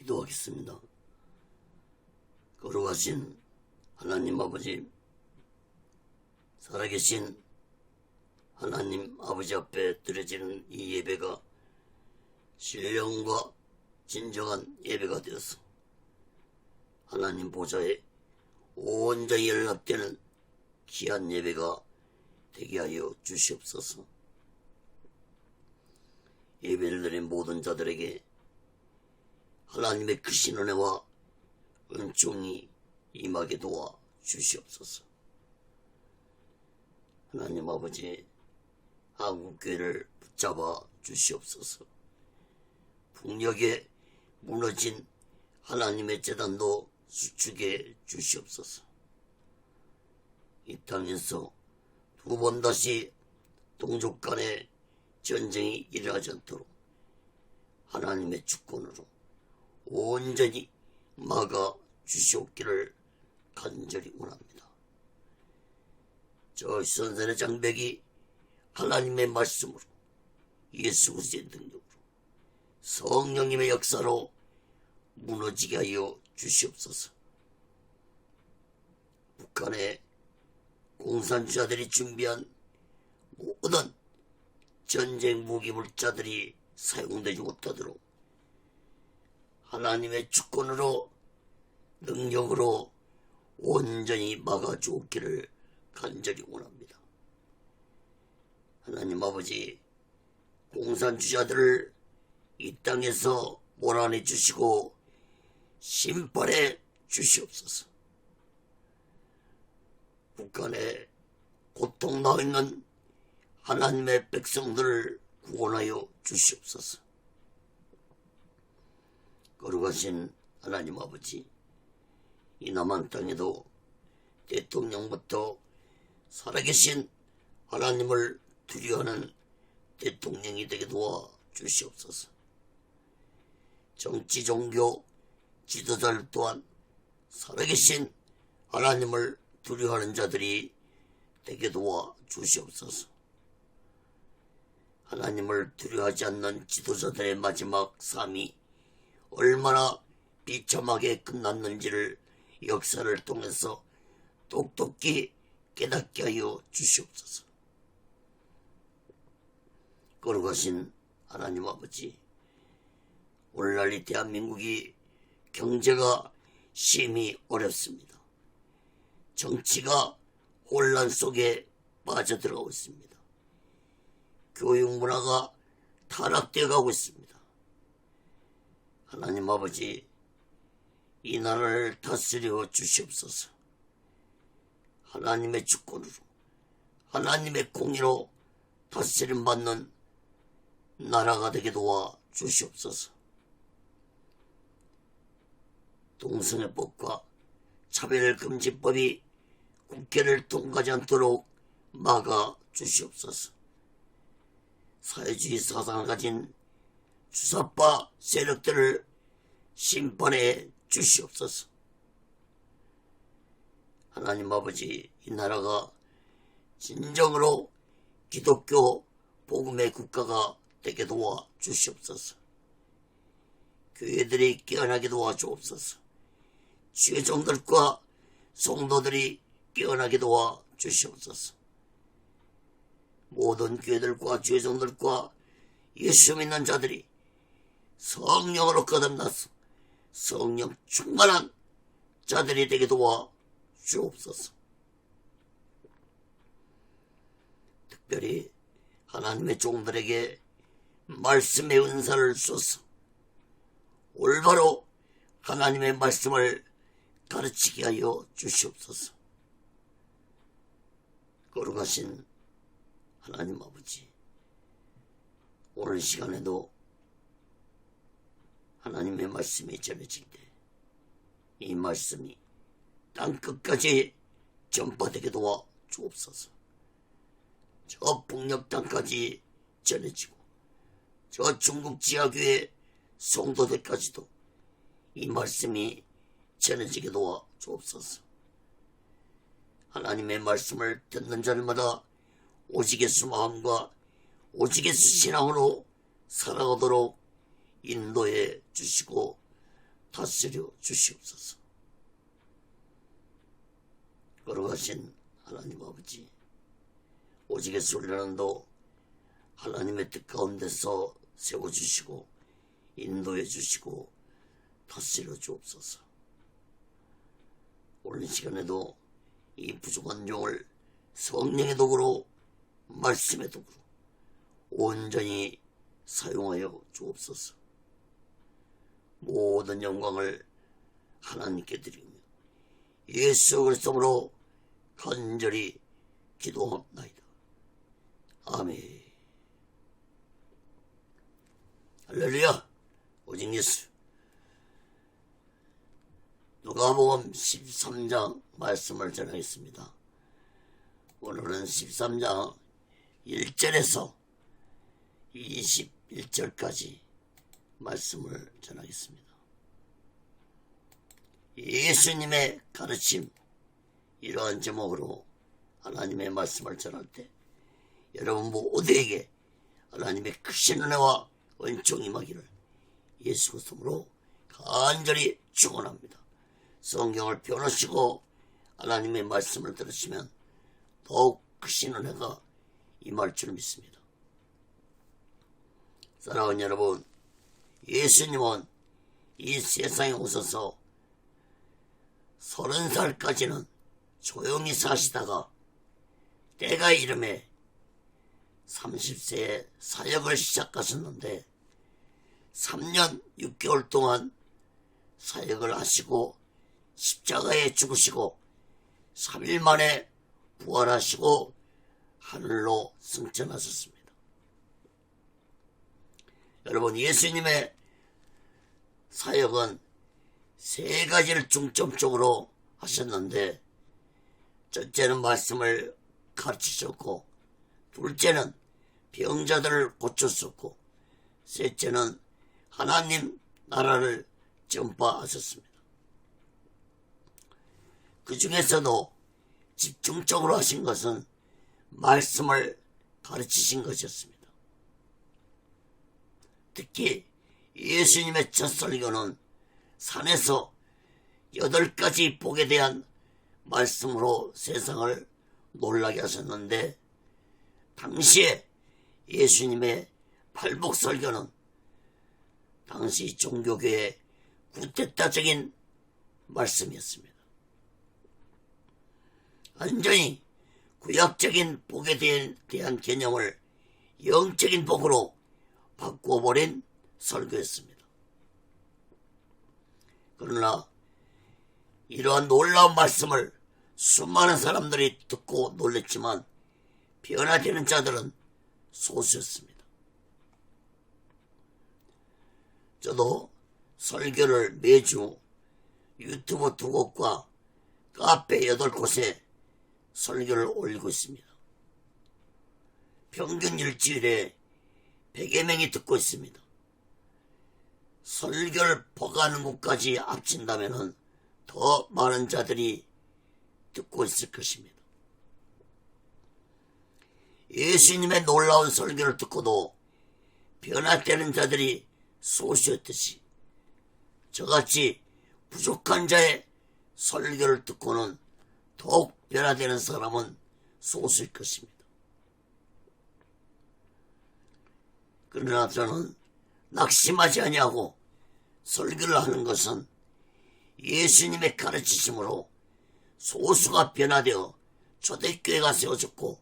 기도하겠습니다. 거룩하신 하나님 아버지, 살아계신 하나님 아버지 앞에 드려지는 이 예배가 신령과 진정한 예배가 되어서 하나님 보좌에 온전히 연락되는 귀한 예배가 되게 하여 주시옵소서. 예배를 드린 모든 자들에게 하나님의 크신 은혜와 은총이 임하게 도와 주시옵소서. 하나님 아버지, 한국교회를 붙잡아 주시옵소서. 북녘에 무너진 하나님의 재단도 수축해 주시옵소서. 이 땅에서 두 번 다시 동족 간의 전쟁이 일어나지 않도록 하나님의 주권으로 온전히 막아 주시옵기를 간절히 원합니다. 저 선생의 장벽이 하나님의 말씀으로, 예수 그리스도의 능력으로, 성령님의 역사로 무너지게 하여 주시옵소서. 북한의 공산주의자들이 준비한 모든 전쟁 무기 물자들이 사용되지 못하도록 하나님의 주권으로, 능력으로 온전히 막아주옵기를 간절히 원합니다. 하나님 아버지, 공산주의자들을 이 땅에서 몰아내 주시고 심판해 주시옵소서. 북한에 고통당하고 있는 하나님의 백성들을 구원하여 주시옵소서. 거룩하신 하나님 아버지, 이 남한 땅에도 대통령부터 살아계신 하나님을 두려워하는 대통령이 되게 도와 주시옵소서. 정치, 종교, 지도자들 또한 살아계신 하나님을 두려워하는 자들이 되게 도와 주시옵소서. 하나님을 두려워하지 않는 지도자들의 마지막 삶이 얼마나 비참하게 끝났는지를 역사를 통해서 똑똑히 깨닫게 하여 주시옵소서. 거룩하신 하나님 아버지, 오늘날 이 대한민국이 경제가 심히 어렵습니다. 정치가 혼란 속에 빠져들어가고 있습니다. 교육 문화가 타락되어 가고 있습니다. 하나님 아버지, 이 나라를 다스려 주시옵소서. 하나님의 주권으로, 하나님의 공의로 다스림 받는 나라가 되게 도와 주시옵소서. 동성애법과 차별금지법이 국회를 통과하지 않도록 막아 주시옵소서. 사회주의 사상을 가진 주사파 세력들을 심판해 주시옵소서. 하나님 아버지, 이 나라가 진정으로 기독교 복음의 국가가 되게 도와 주시옵소서. 교회들이 깨어나게 도와 주옵소서. 죄종들과 성도들이 깨어나게 도와 주시옵소서. 모든 교회들과 죄종들과 예수 믿는 자들이 성령으로 거듭나서 성령 충만한 자들이 되게 도와 주옵소서. 특별히 하나님의 종들에게 말씀의 은사를 쏘서 올바로 하나님의 말씀을 가르치게 하여 주시옵소서. 거룩하신 하나님 아버지, 오늘 시간에도 하나님의 말씀이 전해질 때 이 말씀이 땅끝까지 전파되게 도와 주옵소서. 저 북녘 땅까지 전해지고 저 중국 지하교회 성도들까지도 이 말씀이 전해지게 도와 주옵소서. 하나님의 말씀을 듣는 자들마다 오직 예수 마음과 오직 예수 신앙으로 살아가도록 인도해 주시고 다스려 주시옵소서. 걸어가신 하나님 아버지, 오직의 소리라는도 하나님의 뜻 가운데서 세워주시고 인도해 주시고 다스려 주옵소서. 오늘 이 시간에도 이 부족한 종을 성령의 도구로, 말씀의 도구로 온전히 사용하여 주옵소서. 모든 영광을 하나님께 드리며 예수 그리스도로 간절히 기도합나이다. 아멘. 할렐루야. 오직 예수. 누가복음 13장 말씀을 전하겠습니다. 오늘은 13장 1절에서 21절까지 말씀을 전하겠습니다. 예수님의 가르침, 이러한 제목으로 하나님의 말씀을 전할 때 여러분 모두에게 하나님의 크신 은혜와 은총이 임하기를 예수 그리스도로 간절히 축원합니다. 성경을 펴놓으시고 하나님의 말씀을 들으시면 더욱 크신 은혜가 임할 줄 믿습니다. 사랑하는 여러분, 예수님은 이 세상에 오셔서 30살까지는 조용히 사시다가 때가 이름에 30세에 사역을 시작하셨는데 3년 6개월 동안 사역을 하시고 십자가에 죽으시고 3일 만에 부활하시고 하늘로 승천하셨습니다. 여러분, 예수님의 사역은 3가지를 중점적으로 하셨는데, 첫째는 말씀을 가르치셨고, 둘째는 병자들을 고쳤었고, 셋째는 하나님 나라를 전파하셨습니다. 그 중에서도 집중적으로 하신 것은 말씀을 가르치신 것이었습니다. 특히 예수님의 첫 설교는 산에서 8가지 복에 대한 말씀으로 세상을 놀라게 하셨는데, 당시에 예수님의 팔복 설교는 당시 종교계의 구테타적인 말씀이었습니다. 완전히 구약적인 복에 대한 개념을 영적인 복으로 바꿔버린 설교였습니다. 그러나 이러한 놀라운 말씀을 수많은 사람들이 듣고 놀랐지만 변화되는 자들은 소수였습니다. 저도 설교를 매주 유튜브 2곳과 카페 8곳에 설교를 올리고 있습니다. 평균 일주일에 100여 명이 듣고 있습니다. 설교를 퍼가는 곳까지 합친다면 더 많은 자들이 듣고 있을 것입니다. 예수님의 놀라운 설교를 듣고도 변화되는 자들이 소수였듯이 저같이 부족한 자의 설교를 듣고는 더욱 변화되는 사람은 소수일 것입니다. 그러나 저는 낙심하지 아니하고 설교를 하는 것은 예수님의 가르치심으로 소수가 변화되어 초대교회가 세워졌고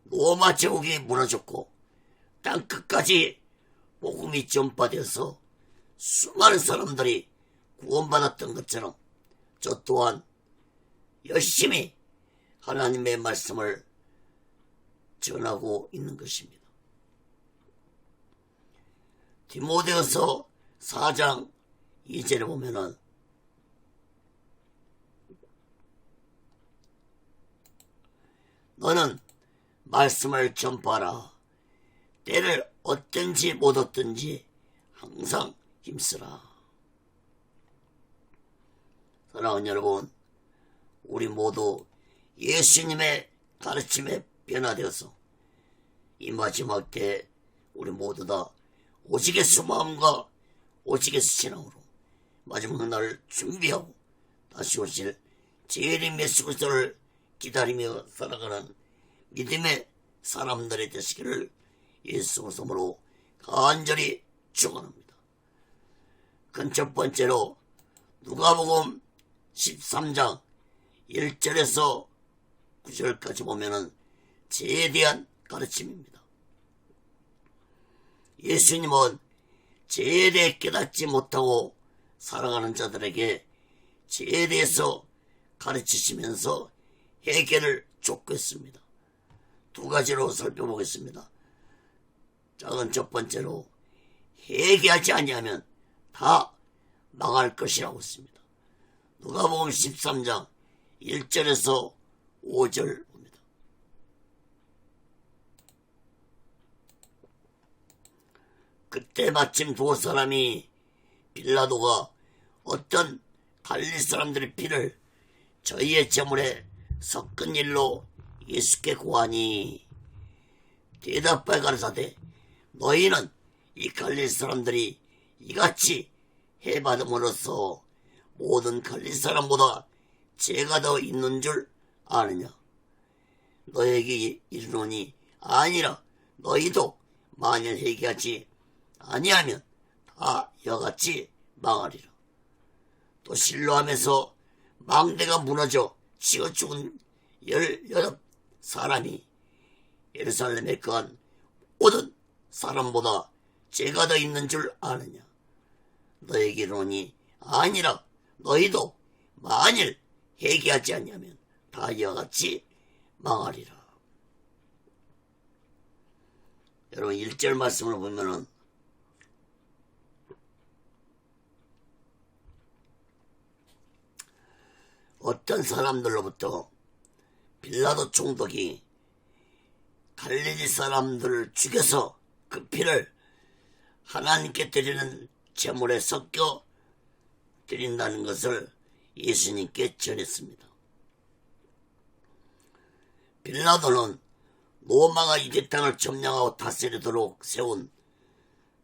로마 제국이 무너졌고 땅끝까지 복음이 전파되어서 수많은 사람들이 구원받았던 것처럼 저 또한 열심히 하나님의 말씀을 전하고 있는 것입니다. 디모데후서 4장 2절에 보면은 너는 말씀을 전파하라. 때를 얻든지 못 얻든지 항상 힘쓰라. 사랑하는 여러분, 우리 모두 예수님의 가르침에 변화되어서 이 마지막 때 우리 모두 다 오직 예수 마음과 오직 예수 신앙으로 마지막 날을 준비하고 다시 오실 재림 예수 그리스도를 기다리며 살아가는 믿음의 사람들이 되시기를 예수 그리스도로 간절히 축원합니다. 그 첫 번째로 누가복음 13장 1절에서 9절까지 보면은 죄에 대한 가르침입니다. 예수님은 죄에 대해 깨닫지 못하고 살아가는 자들에게 죄에 대해서 가르치시면서 해결을 촉구했습니다. 두 가지로 살펴보겠습니다. 작은 첫 번째로 회개하지 아니하면 다 망할 것이라고 했습니다. 누가복음 13장 1절에서 5절 봅니다. 그때 마침 두 사람이 빌라도가 어떤 갈릴 사람들의 피를 저희의 제물에 섞은 일로 예수께 고하니 대답하여 가라사대 너희는 이 갈릴 사람들이 이같이 해받음으로써 모든 갈릴 사람보다 죄가 더 있는 줄 아느냐. 너에게 이르노니 아니라 너희도 만일 회개하지 아니하면 다 이와같이 망하리라. 또 실로암에서 망대가 무너져 치어 죽은 18사람이 예루살렘에 거한 모든 사람보다 죄가 더 있는 줄 아느냐. 너에게 이르노니 아니라 너희도 만일 회개하지 아니하면 다 이와 같이 망하리라. 여러분 1절 말씀을 보면은 어떤 사람들로부터 빌라도 총독이 갈릴리 사람들을 죽여서 그 피를 하나님께 드리는 제물에 섞여 드린다는 것을 예수님께 전했습니다. 빌라도는 로마가 유대 땅을 점령하고 다스리도록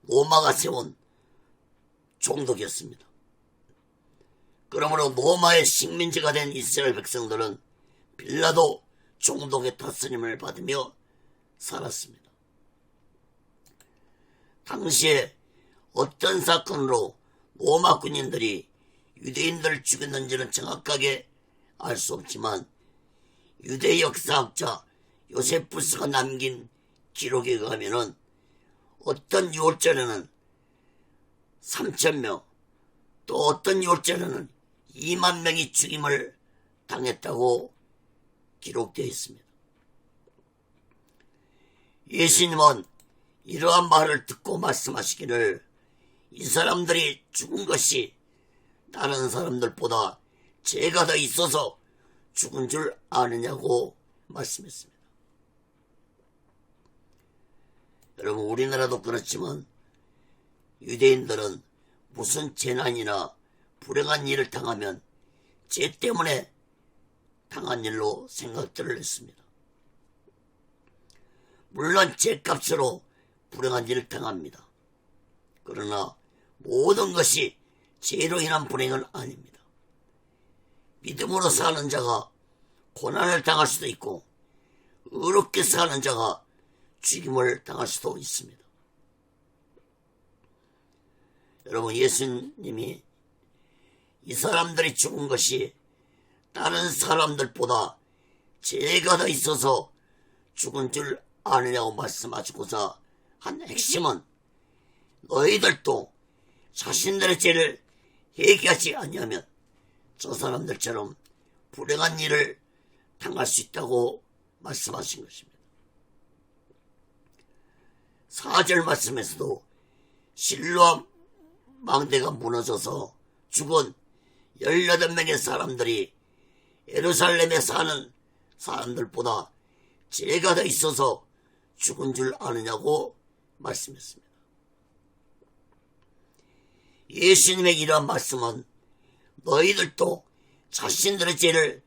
로마가 세운 총독이었습니다. 그러므로 로마의 식민지가 된 이스라엘 백성들은 빌라도 총독의 다스림을 받으며 살았습니다. 당시에 어떤 사건으로 로마 군인들이 유대인들을 죽였는지는 정확하게 알 수 없지만 유대 역사학자 요세푸스가 남긴 기록에 의하면 어떤 6월절에는 3,000명 또 어떤 6월절에는 2만 명이 죽임을 당했다고 기록되어 있습니다. 예수님은 이러한 말을 듣고 말씀하시기를 이 사람들이 죽은 것이 다른 사람들보다 죄가 더 있어서 죽은 줄 아느냐고 말씀했습니다. 여러분 우리나라도 그렇지만 유대인들은 무슨 재난이나 불행한 일을 당하면 죄 때문에 당한 일로 생각들을 했습니다. 물론 죄값으로 불행한 일을 당합니다. 그러나 모든 것이 죄로 인한 불행은 아닙니다. 믿음으로 사는 자가 고난을 당할 수도 있고 의롭게 사는 자가 죽임을 당할 수도 있습니다. 여러분 예수님이 이 사람들이 죽은 것이 다른 사람들보다 죄가 더 있어서 죽은 줄 아느냐고 말씀하시고서 한 핵심은 너희들도 자신들의 죄를 회개하지 아니하면 저 사람들처럼 불행한 일을 당할 수 있다고 말씀하신 것입니다. 4절 말씀에서도 실로암 망대가 무너져서 죽은 18명의 사람들이 예루살렘에 사는 사람들보다 죄가 더 있어서 죽은 줄 아느냐고 말씀했습니다. 예수님의 이러한 말씀은 너희들도 자신들의 죄를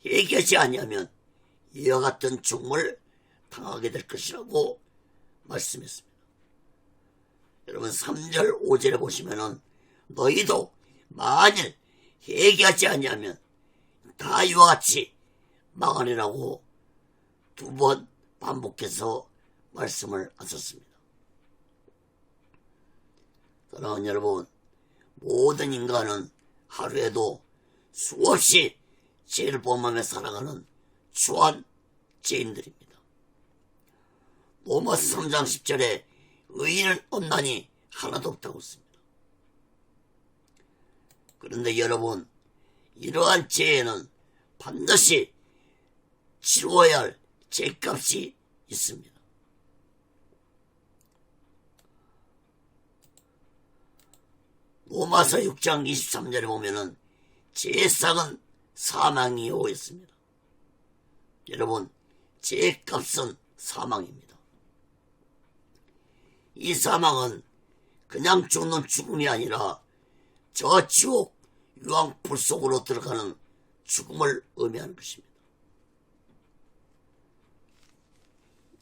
회개하지 아니하면 이와 같은 죽음을 당하게 될 것이라고 말씀했습니다. 여러분 3절 5절에 보시면은 너희도 만일 회개하지 아니하면 다 이와 같이 망하리라고 2번 반복해서 말씀을 하셨습니다. 사랑하는 여러분, 모든 인간은 하루에도 수없이 죄를 범하며 살아가는 추한 죄인들입니다. 로마서 3장 10절에 의인은 없나니 하나도 없다고 했습니다. 그런데 여러분, 이러한 죄에는 반드시 치루어야 할 죄값이 있습니다. 로마서 6장 23절에 보면은 죄상은 사망이요 했습니다. 여러분, 죄값은 사망입니다. 이 사망은 그냥 죽는 죽음이 아니라 저 지옥 유황불 속으로 들어가는 죽음을 의미하는 것입니다.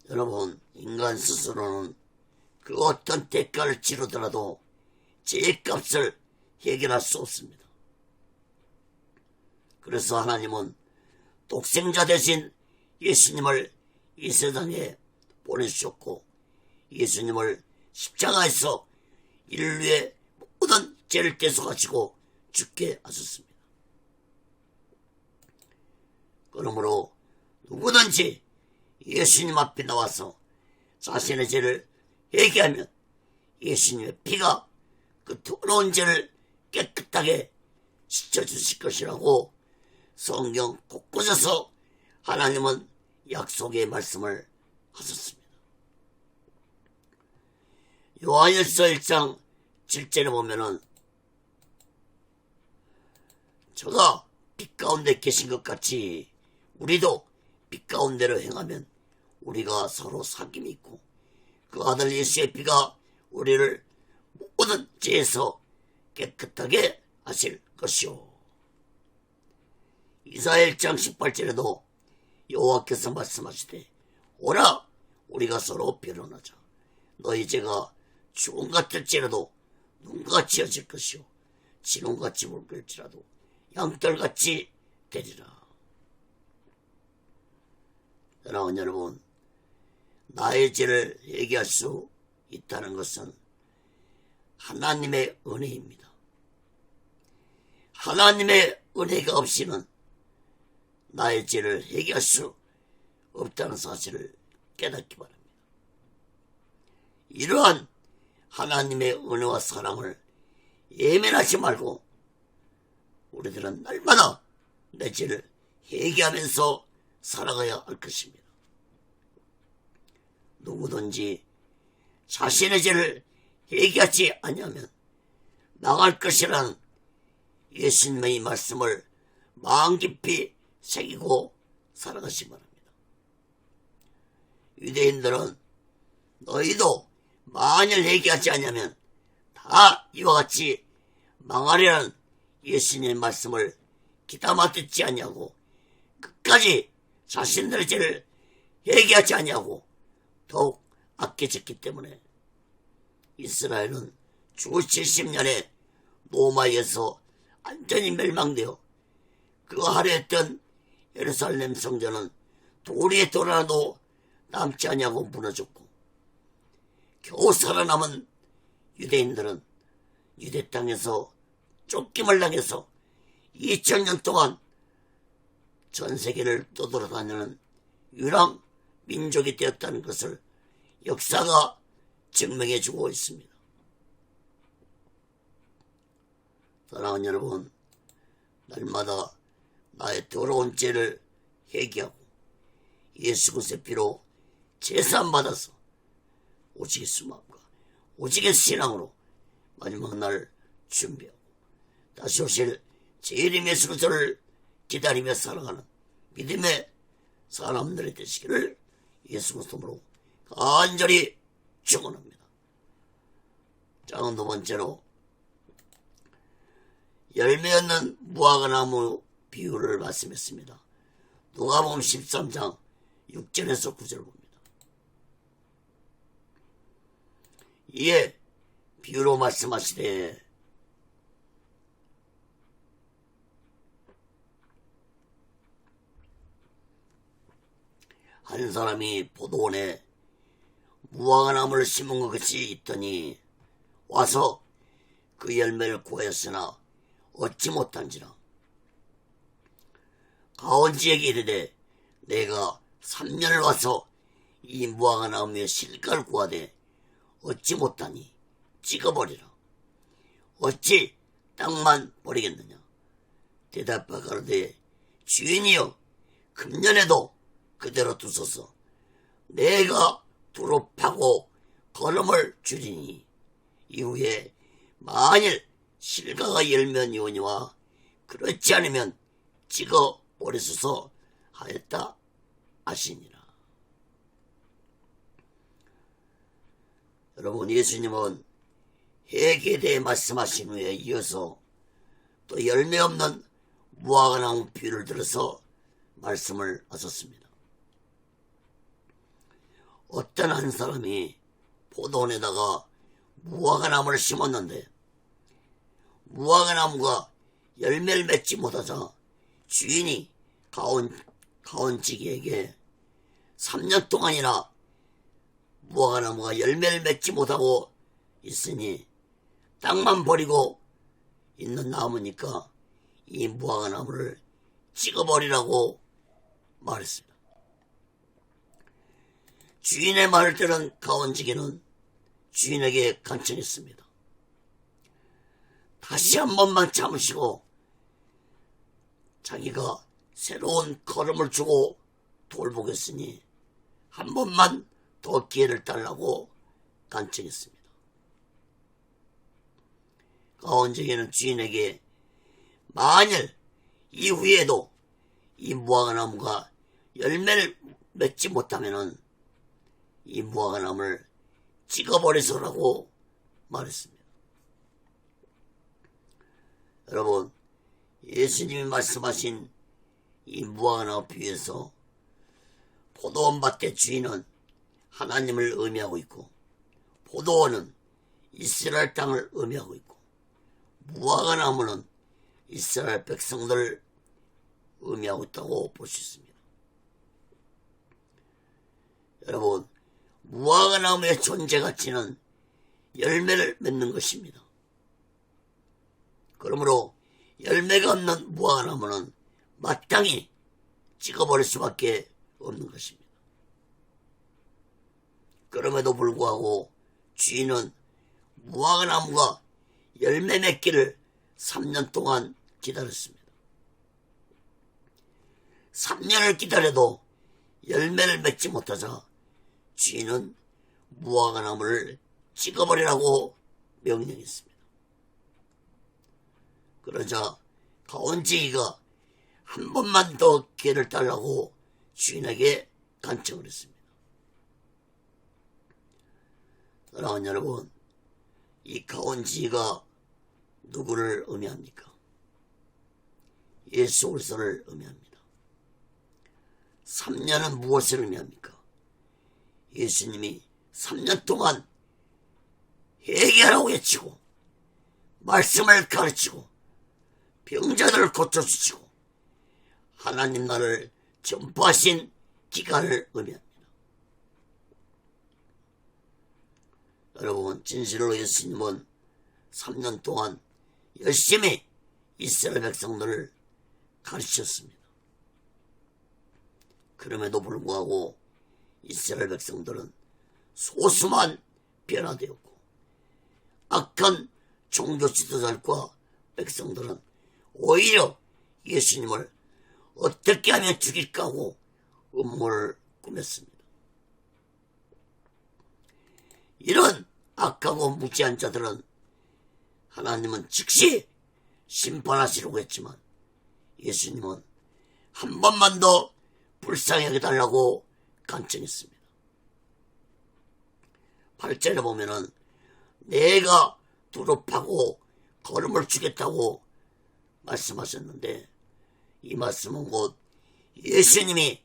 여러분, 인간 스스로는 그 어떤 대가를 치르더라도 죄값을 해결할 수 없습니다. 그래서 하나님은 독생자 대신 예수님을 이 세상에 보내주셨고, 예수님을 십자가에서 인류의 모든 죄를 대속하시고 죽게 하셨습니다. 그러므로 누구든지 예수님 앞에 나와서 자신의 죄를 회개하면 예수님의 피가 그 더러운 죄를 깨끗하게 씻어주실 것이라고 성경 곳곳에서 하나님은 약속의 말씀을 하셨습니다. 요한일서 1장 7절에 보면은 저가 빛 가운데 계신 것 같이 우리도 빛 가운데로 행하면 우리가 서로 사귐이 있고 그 아들 예수의 피가 우리를 모든 죄에서 깨끗하게 하실 것이요. 이사야 1장 18절에도 여호와께서 말씀하시되 오라 우리가 서로 변론하자. 너희 죄가 죽음 같을지라도 눈같이 여질 것이요 진홍같이 붉을지라도 양털같이 되리라. 사랑하는 여러분, 나의 죄를 회개할 수 있다는 것은 하나님의 은혜입니다. 하나님의 은혜가 없이는 나의 죄를 회개할 수 없다는 사실을 깨닫기 바랍니다. 이러한 하나님의 은혜와 사랑을 예민하지 말고 우리들은 날마다 내 죄를 회개하면서 살아가야 할 것입니다. 누구든지 자신의 죄를 회개하지 아니하면 망할 것이라는 예수님의 이 말씀을 마음 깊이 새기고 살아가시 바랍니다. 유대인들은 너희도 만일 회개하지 아니하면 다 이와 같이 망하리라는 예수님의 말씀을 귀담아 듣지 아니하고 끝까지 자신들의 죄를 회개하지 아니하고 더욱 악해졌기 때문에 이스라엘은 주 70년에 로마에서 완전히 멸망되어 그 아래 있던 예루살렘 성전은 돌이 돌아도 남지 아니하고 무너졌고 겨우 살아남은 유대인들은 유대 땅에서 쫓김을 당해서 2000년 동안 전 세계를 떠돌아다니는 유랑 민족이 되었다는 것을 역사가 증명해 주고 있습니다. 사랑하는 여러분, 날마다 나의 더러운 죄를 회개하고 예수 그리스도의 피로 제사함 받아서 오직의 수마음과 오직의 신앙으로 마지막 날 준비하고 다시 오실 재림 예수 그리스도를 기다리며 살아가는 믿음의 사람들이 되시기를 예수 그리스도로 간절히 축원합니다. 자, 2번째로 열매 없는 무화과나무 비유를 말씀했습니다. 누가복음 13장 6절에서 9절을 봅니다. 이에 비유로 말씀하시되 한 사람이 포도원에 무화과나무를 심은 것 같이 있더니 와서 그 열매를 구하였으나 얻지 못한지라. 가온지에게 이르되 내가 3년을 와서 이 무화과나무에 실과를 구하되 얻지 못하니 찍어버리라. 어찌 땅만 버리겠느냐. 대답하여 가로되 주인이여 금년에도 그대로 두소서. 내가 두루 파고 거름을 줄이니 이후에 만일 실과가 열면이오니와 그렇지 않으면 찍어 버리소서 하였다 하시니라. 여러분, 예수님은 해에 대해 말씀하신 후에 이어서 또 열매 없는 무화과나무 비유를 들어서 말씀을 하셨습니다. 어떤 한 사람이 포도원에다가 무화과나무를 심었는데 무화과나무가 열매를 맺지 못하자 주인이 가온지기에게 3년 동안이나 무화과나무가 열매를 맺지 못하고 있으니 땅만 버리고 있는 나무니까 이 무화과나무를 찍어버리라고 말했습니다. 주인의 말을 들은 가온지기는 주인에게 간청했습니다. 다시 한 번만 참으시고 자기가 새로운 걸음을 주고 돌보겠으니 한 번만 더 기회를 달라고 간청했습니다. 가온지기는 주인에게 만일 이후에도 이 무화과나무가 열매를 맺지 못하면 이 무화과나무를 찍어버리소라고 말했습니다. 여러분, 예수님이 말씀하신 이 무화과나무 비유에서 포도원 밭의 주인은 하나님을 의미하고 있고 포도원은 이스라엘 땅을 의미하고 있고 무화과나무는 이스라엘 백성들을 의미하고 있다고 볼 수 있습니다. 여러분, 무화과나무의 존재 가치는 열매를 맺는 것입니다. 그러므로 열매가 없는 무화과나무는 마땅히 찍어버릴 수밖에 없는 것입니다. 그럼에도 불구하고 주인은 무화과나무가 열매 맺기를 3년 동안 기다렸습니다. 3년을 기다려도 열매를 맺지 못하자 주인은 무화과나무를 찍어버리라고 명령했습니다. 그러자 가온지기가 한 번만 더 기회를 달라고 주인에게 간청을 했습니다. 사랑하는 여러분, 이 가온지기가 누구를 의미합니까? 예수 그리스도를 의미합니다. 3년은 무엇을 의미합니까? 예수님이 3년 동안 회개하라고 외치고 말씀을 가르치고 병자들을 고쳐주시고 하나님 나라를 전파하신 기간을 의미합니다. 여러분, 진실로 예수님은 3년 동안 열심히 이스라엘 백성들을 가르치셨습니다. 그럼에도 불구하고 이스라엘 백성들은 소수만 변화되었고 악한 종교 지도자들과 백성들은 오히려 예수님을 어떻게 하면 죽일까 하고 음모를 꾸몄습니다. 이런 악하고 무지한 자들은 하나님은 즉시 심판하시려고 했지만 예수님은 한 번만 더 불쌍히 여겨달라고 간청했습니다. 8절에 보면은 내가 두루 파고 거름을 주겠다고 말씀하셨는데 이 말씀은 곧 예수님이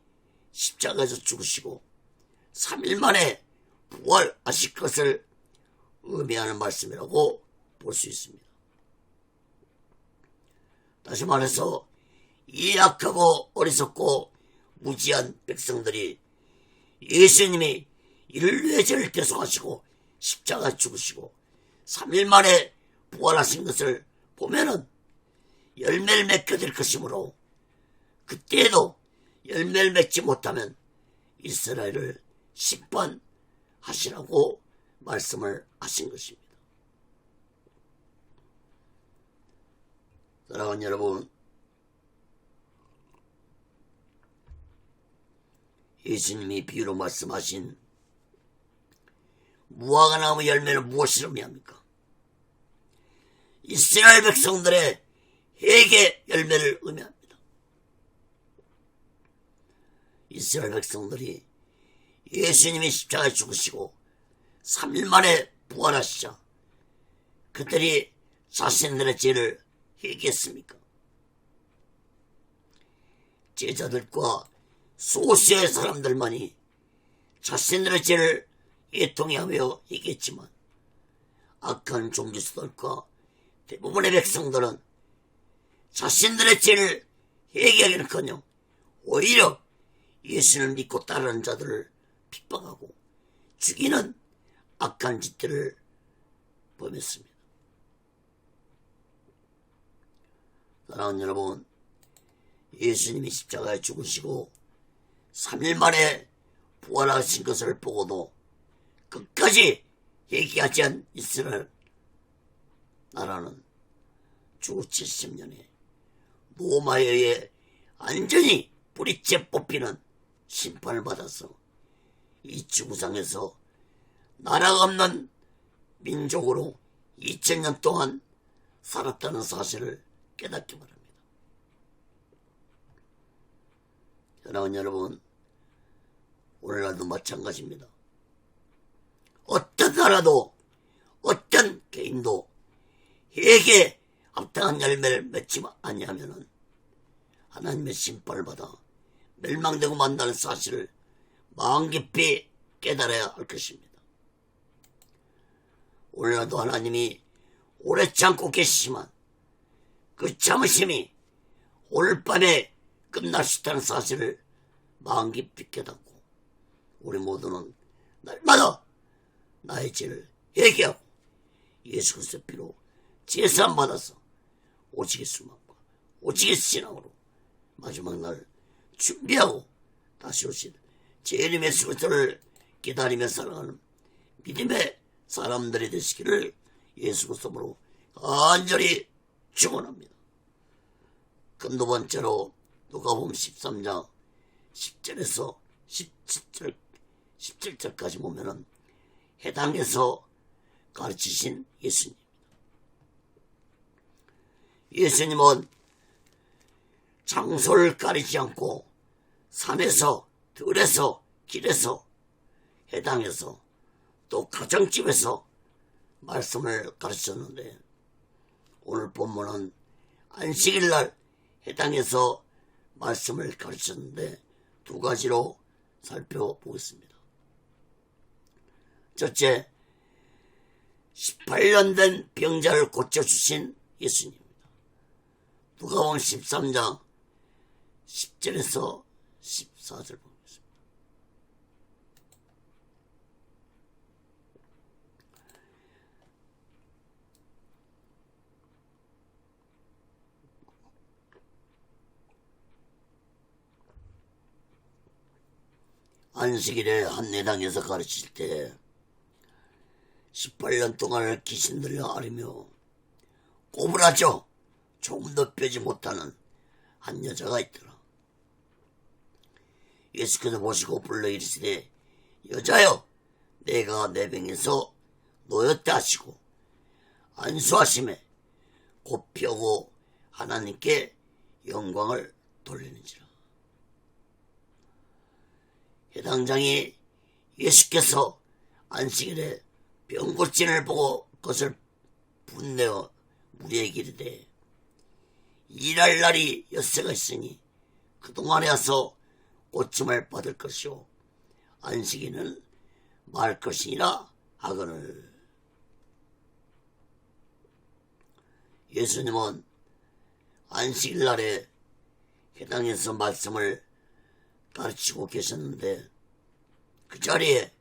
십자가에서 죽으시고 3일 만에 부활하실 것을 의미하는 말씀이라고 볼 수 있습니다. 다시 말해서 이 악하고 어리석고 무지한 백성들이 예수님이 인류의 죄를 대속하시고 십자가 죽으시고 3일 만에 부활하신 것을 보면은 열매를 맺게 될 것이므로 그때에도 열매를 맺지 못하면 이스라엘을 심판하시라고 말씀을 하신 것입니다. 사랑하는 여러분, 예수님이 비유로 말씀하신 무화과 나무 열매는 무엇을 의미합니까? 이스라엘 백성들의 회개 열매를 의미합니다. 이스라엘 백성들이 예수님이 십자가에 죽으시고 3일 만에 부활하시자 그들이 자신들의 죄를 회개했습니까? 제자들과 소수의 사람들만이 자신들의 죄를 애통해하며 얘기했지만 악한 종교수들과 대부분의 백성들은 자신들의 죄를 회개하기는커녕 오히려 예수를 믿고 따르는 자들을 핍박하고 죽이는 악한 짓들을 범했습니다. 사랑하는 여러분, 예수님이 십자가에 죽으시고 3일 만에 부활하신 것을 보고도 끝까지 얘기하지 않은 이스라엘 나라는 주 70년에 로마에 의해 완전히 뿌리째 뽑히는 심판을 받아서 이 지구상에서 나라가 없는 민족으로 2000년 동안 살았다는 사실을 깨닫기 바랍니다. 사랑하는 여러분, 오늘날도 마찬가지입니다. 어떤 나라도 어떤 개인도 회개에 합당한 열매를 맺지 않냐면은 하나님의 심판을 받아 멸망되고 만다는 사실을 마음 깊이 깨달아야 할 것입니다. 오늘날도 하나님이 오래 참고 계시지만 그 참으심이 오늘 밤에 끝날 수 있다는 사실을 마음 깊이 깨닫고 우리 모두는 날마다 나의 죄를 회개하고 예수 그리스도의 피로 제사함 받아서 오직의 수만과 오직의 신앙으로 마지막 날 준비하고 다시 오실 주님 예수 그리스도를 기다리며 살아가는 믿음의 사람들이 되시기를 예수 그리스도로 간절히 축원합니다. 그럼 두 번째로 누가복음 13장 10절에서 17절까지 보면은 해당에서 가르치신 예수님. 예수님은 장소를 가리지 않고 산에서, 들에서, 길에서, 해당에서, 또 가정집에서 말씀을 가르쳤는데 오늘 본문은 안식일날 해당에서 말씀을 가르쳤는데 두 가지로 살펴보겠습니다. 첫째, 18년 된 병자를 고쳐주신 예수님입니다. 누가복음 13장 10절에서 14절 보겠습니다. 안식일에 한 내당에서 가르칠 때 18년 동안을 귀신 들려 앓으며 꼬부라져 조금도 빼지 못하는 한 여자가 있더라. 예수께서 보시고 불러 이르시되 여자여 내가 내 병에서 놓였다 하시고 안수하심에 곧 펴고 하나님께 영광을 돌리는지라. 해당장이 예수께서 안식일에 병고침을 보고 그것을 분내어 무리에게 이르되 일할 날이 엿새가 있으니 그동안에 와서 고침을 받을 것이요 안식일은 말 것이니라 하거늘. 예수님은 안식일 날에 해당에서 말씀을 가르치고 계셨는데 그 자리에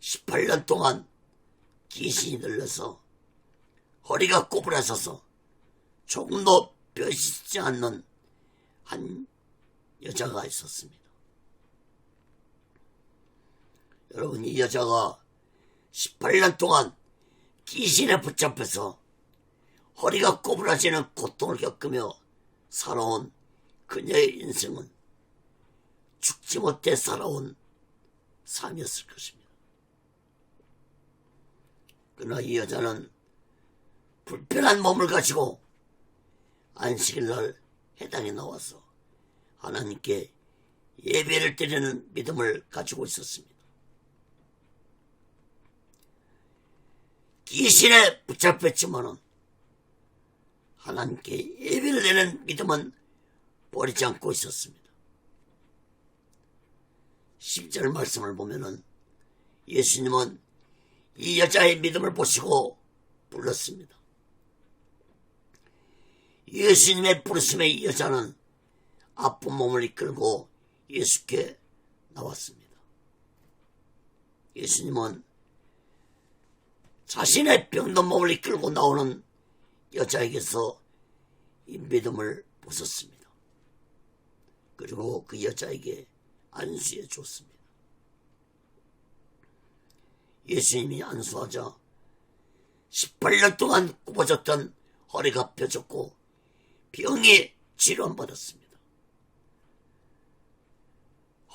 18년 동안 귀신이 들려서 허리가 꼬부라져서 조금도 뼈시지 않는 한 여자가 있었습니다. 여러분, 이 여자가 18년 동안 귀신에 붙잡혀서 허리가 꼬부라지는 고통을 겪으며 살아온 그녀의 인생은 죽지 못해 살아온 삶이었을 것입니다. 그러나 이 여자는 불편한 몸을 가지고 안식일날 회당에 나와서 하나님께 예배를 드리는 믿음을 가지고 있었습니다. 귀신에 붙잡혔지만은 하나님께 예배를 드리는 믿음은 버리지 않고 있었습니다. 10절 말씀을 보면은 예수님은 이 여자의 믿음을 보시고 불렀습니다. 예수님의 부르심에 이 여자는 아픈 몸을 이끌고 예수께 나왔습니다. 예수님은 자신의 병든 몸을 이끌고 나오는 여자에게서 이 믿음을 보셨습니다. 그리고 그 여자에게 안수해 줬습니다. 예수님이 안수하자 18년 동안 굽어졌던 허리가 펴졌고 병이 치료받았습니다.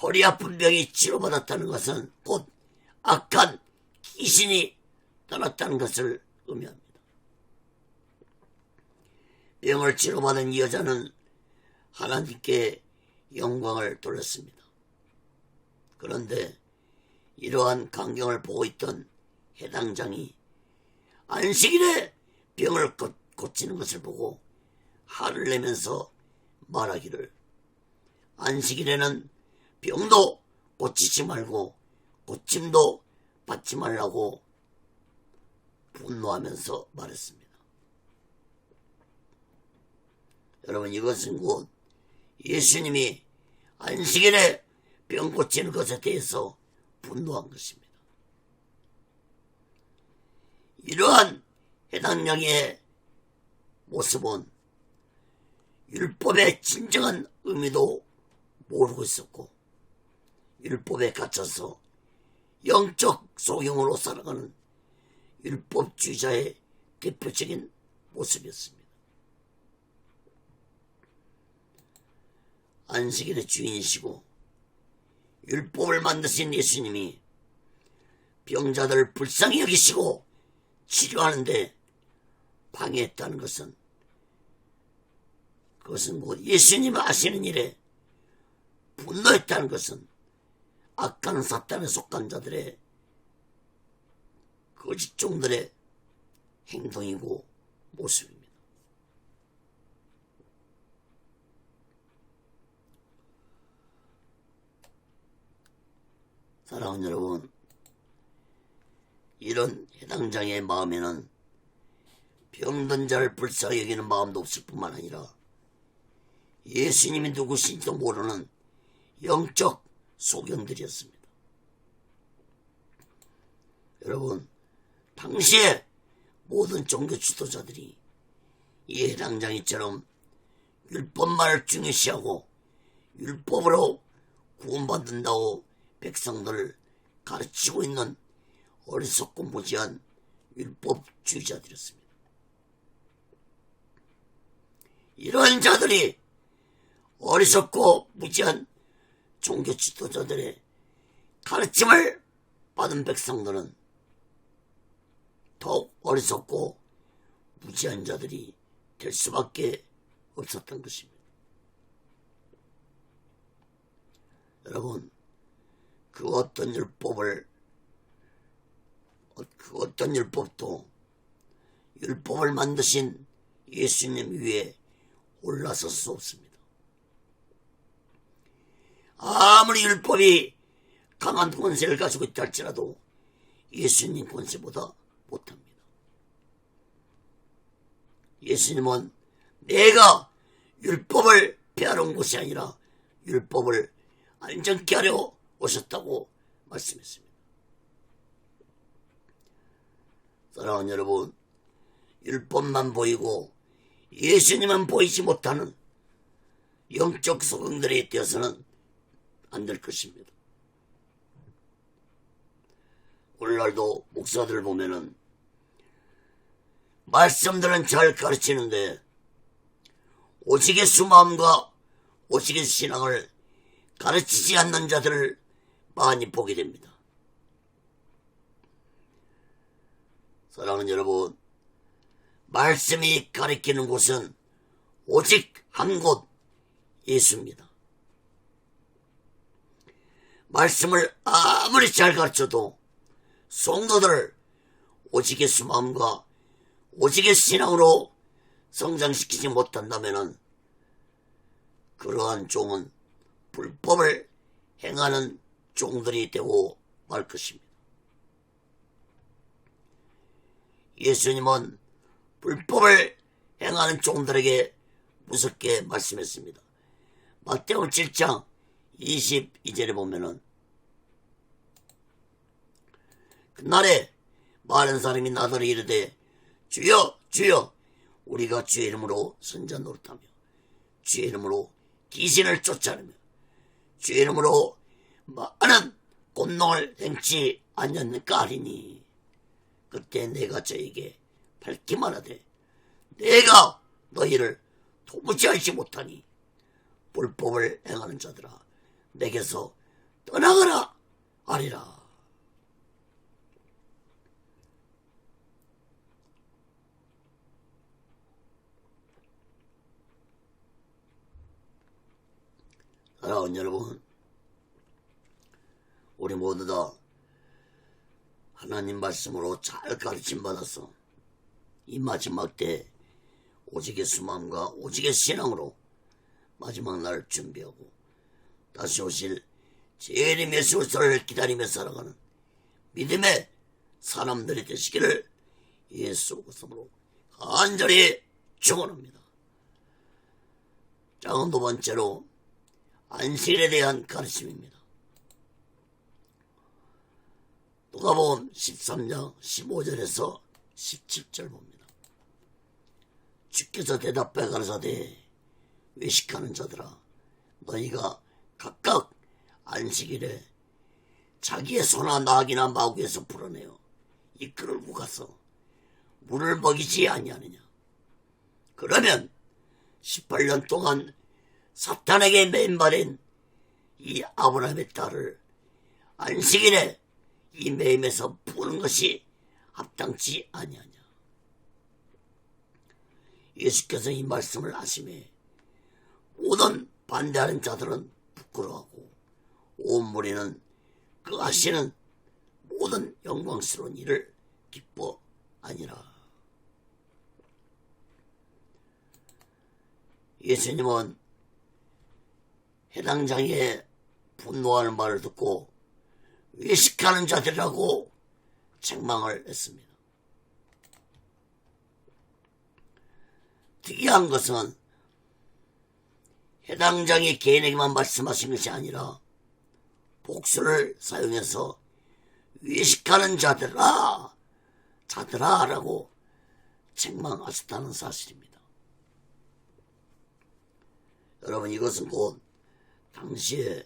허리 아픈 병이 치료받았다는 것은 곧 악한 귀신이 떠났다는 것을 의미합니다. 병을 치료받은 이 여자는 하나님께 영광을 돌렸습니다. 그런데 이러한 광경을 보고 있던 해당장이 안식일에 병을 고치는 것을 보고 화를 내면서 말하기를, 안식일에는 병도 고치지 말고 고침도 받지 말라고 분노하면서 말했습니다. 여러분, 이것은 곧 예수님이 안식일에 병 고치는 것에 대해서 분노한 것입니다. 이러한 해당량의 모습은 율법의 진정한 의미도 모르고 있었고 율법에 갇혀서 영적 소경으로 살아가는 율법주의자의 대표적인 모습이었습니다. 안식일의 주인이시고 율법을 만드신 예수님이 병자들을 불쌍히 여기시고 치료하는데 방해했다는 것은, 그것은 곧 예수님이 하시는 일에 분노했다는 것은 악한 사탄에 속한 자들의 거짓종들의 행동이고 모습입니다. 사랑하는 여러분, 이런 해당장의 마음에는 병든 자를 불쌍히 여기는 마음도 없을 뿐만 아니라 예수님이 누구신지도 모르는 영적 소경들이었습니다. 여러분, 당시에 모든 종교 지도자들이 이 해당장이처럼 율법만을 중요시하고 율법으로 구원받는다고 백성들을 가르치고 있는 어리석고 무지한 율법주의자들이었습니다. 이러한 자들이 어리석고 무지한 종교 지도자들의 가르침을 받은 백성들은 더욱 어리석고 무지한 자들이 될 수밖에 없었던 것입니다. 여러분, 그 어떤 율법도 율법을 만드신 예수님 위에 올라설 수 없습니다. 아무리 율법이 강한 권세를 가지고 있다 할지라도 예수님 권세보다 못합니다. 예수님은 내가 율법을 폐하러 온 것이 아니라 율법을 안정케 하려 오셨다고 말씀했습니다. 사랑하는 여러분, 율법만 보이고 예수님은 보이지 못하는 영적 소경들이 되어서는 안 될 것입니다. 오늘날도 목사들 보면은 말씀들은 잘 가르치는데 오직의 수마음과 오직의 신앙을 가르치지 않는 자들을 많이 보게 됩니다. 사랑하는 여러분, 말씀이 가리키는 곳은 오직 한 곳, 예수입니다. 말씀을 아무리 잘 가르쳐도 성도들을 오직의 수마음과 오직의 신앙으로 성장시키지 못한다면 그러한 종은 불법을 행하는 종들이 되고 말 것입니다. 예수님은 불법을 행하는 종들에게 무섭게 말씀했습니다. 마태복음 7장 22절에 보면은 그날에 많은 사람이 나더러 이르되 주여 주여 우리가 주의 이름으로 선자 노릇하며 주의 이름으로 귀신을 쫓아내며 주의 이름으로 많은 권능을 행치 아니었는가 하리니 그때 내가 저에게 밝히 말하되 내가 너희를 도무지 알지 못하니 불법을 행하는 자들아 내게서 떠나가라 하리라. 사랑하는 여러분, 우리 모두 다 하나님 말씀으로 잘 가르침 받아서 이 마지막 때 오직의 수마음과 오직의 신앙으로 마지막 날을 준비하고 다시 오실 재림 예수를 기다리며 살아가는 믿음의 사람들이 되시기를 예수 그리스도로 간절히 축원합니다. 자, 두 번째로 안식일에 대한 가르침입니다. 누가복음 13장 15절에서 17절 봅니다. 주께서 대답해 가라사대 외식하는 자들아 너희가 각각 안식일에 자기의 소나 나귀나 마구에서 풀어내어 이끌고 가서 물을 먹이지 아니하느냐. 그러면 18년 동안 사탄에게 매임받은 이 아브라함의 딸을 안식일에 이 매임에서 푸는 것이 합당치 아니하냐. 예수께서 이 말씀을 하시매 모든 반대하는 자들은 부끄러워하고 온 무리는 그 하시는 모든 영광스러운 일을 기뻐하니라. 예수님은 해당 장에 분노하는 말을 듣고 외식하는 자들이라고 책망을 했습니다. 특이한 것은 해당 장이 개인에게만 말씀하신 것이 아니라 복수를 사용해서 외식하는 자들아 라고 책망하셨다는 사실입니다. 여러분, 이것은 곧 당시에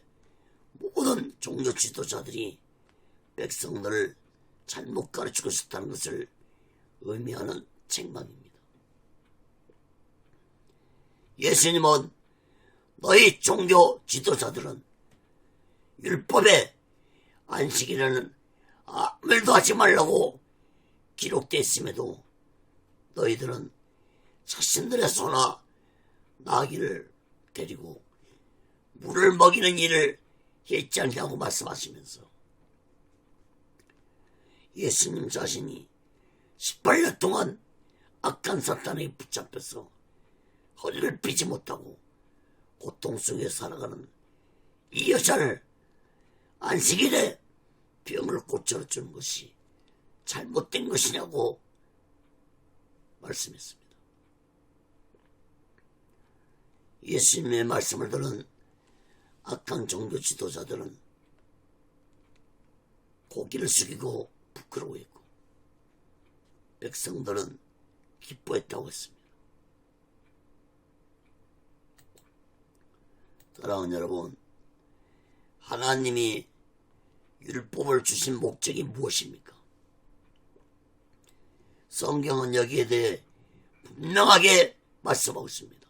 모든 종교 지도자들이 백성들을 잘못 가르치고 있었다는 것을 의미하는 책망입니다. 예수님은 너희 종교 지도자들은 율법에 안식일에는 아무 일도 하지 말라고 기록되어 있음에도 너희들은 자신들의 소나 나귀를 데리고 물을 먹이는 일을 했지 않냐고 말씀하시면서 예수님 자신이 18년 동안 악한 사탄에게 붙잡혀서 허리를 펴지 못하고 고통 속에 살아가는 이 여자를 안식일에 병을 고쳐주는 것이 잘못된 것이냐고 말씀했습니다. 예수님의 말씀을 들은 악한 종교 지도자들은 고개를 숙이고 부끄러워했고 백성들은 기뻐했다고 했습니다. 사랑하는 여러분, 하나님이 율법을 주신 목적이 무엇입니까? 성경은 여기에 대해 분명하게 말씀하고 있습니다.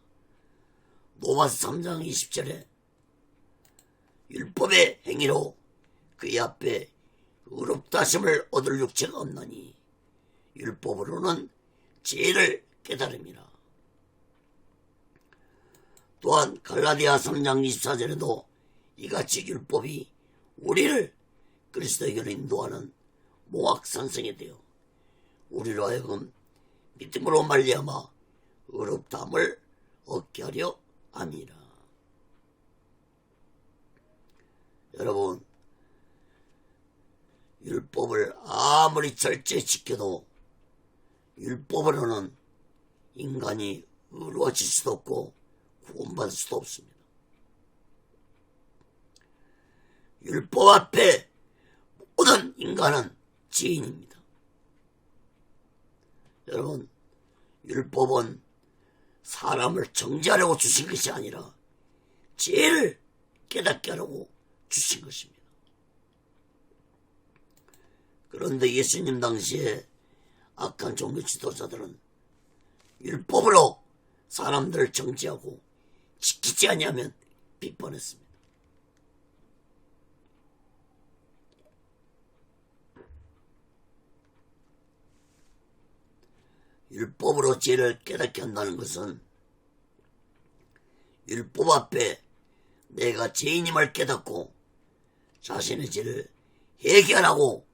로마서 3장 20절에 율법의 행위로 그의 앞에 의롭다 하심을 얻을 육체가 없나니 율법으로는 죄를 깨달음이라. 또한 갈라디아 3장 24절에도 이같이 율법이 우리를 그리스도에게로 인도하는 모학선생이 되어 우리로 하여금 믿음으로 말미암아 의롭다함을 얻게 하려 함이라. 여러분, 율법을 아무리 철저히 지켜도 율법으로는 인간이 의로워질 수도 없고 구원받을 수도 없습니다. 율법 앞에 모든 인간은 죄인입니다. 여러분, 율법은 사람을 정죄하려고 주신 것이 아니라 죄를 깨닫게 하려고 주신 것입니다. 그런데 예수님 당시에 악한 종교 지도자들은 율법으로 사람들을 정죄하고 지키지 아니하면 비판했습니다. 율법으로 죄를 깨닫게 한다는 것은 율법 앞에 내가 죄인임을 깨닫고 자신의 죄를 해결하고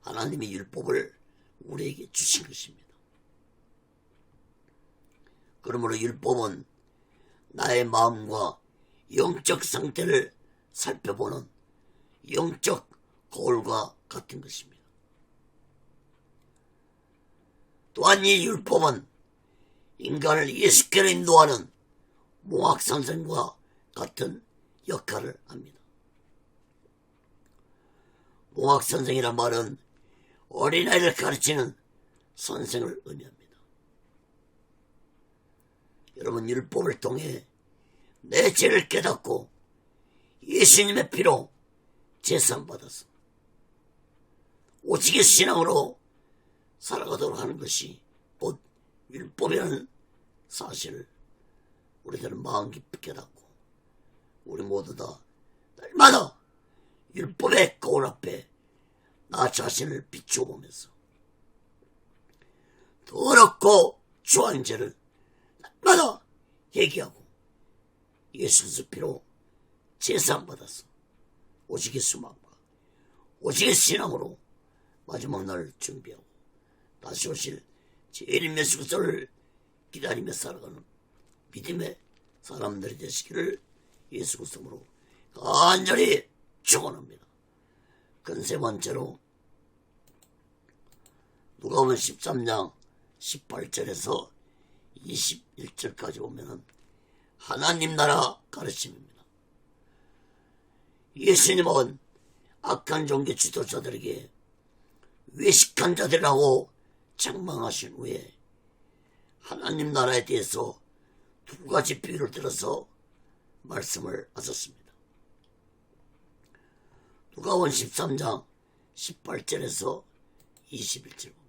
하나님의 율법을 우리에게 주신 것입니다. 그러므로 율법은 나의 마음과 영적 상태를 살펴보는 영적 거울과 같은 것입니다. 또한 이 율법은 인간을 예수께로 인도하는 몽학선생과 같은 역할을 합니다. 몽학선생이란 말은 어린아이를 가르치는 선생을 의미합니다. 여러분, 율법을 통해 내 죄를 깨닫고 예수님의 피로 제사받아서 오직의 신앙으로 살아가도록 하는 것이 곧 율법이라는 사실을 우리들은 마음 깊이 깨닫고 우리 모두 다 날마다 율법의 거울 앞에 나 자신을 비추어 보면서 더럽고 추한 죄를 날마다 회개하고 예수 그리스도 피로 제사받아서 오직의 수망과 오직의 신앙으로 마지막 날을 준비하고 다시 오실 재림 예수 그리스도를 기다리며 살아가는 믿음의 사람들이 되시기를 예수 그리스도로 간절히 축원합니다. 그 세 번째로 누가복음 13장 18절에서 21절까지 보면 하나님 나라 가르침입니다. 예수님은 악한 종교 지도자들에게 외식한 자들이라고 책망하신 후에 하나님 나라에 대해서 두 가지 비유를 들어서 말씀을 하셨습니다. 누가복음 13장 18절에서 21절 봅니다.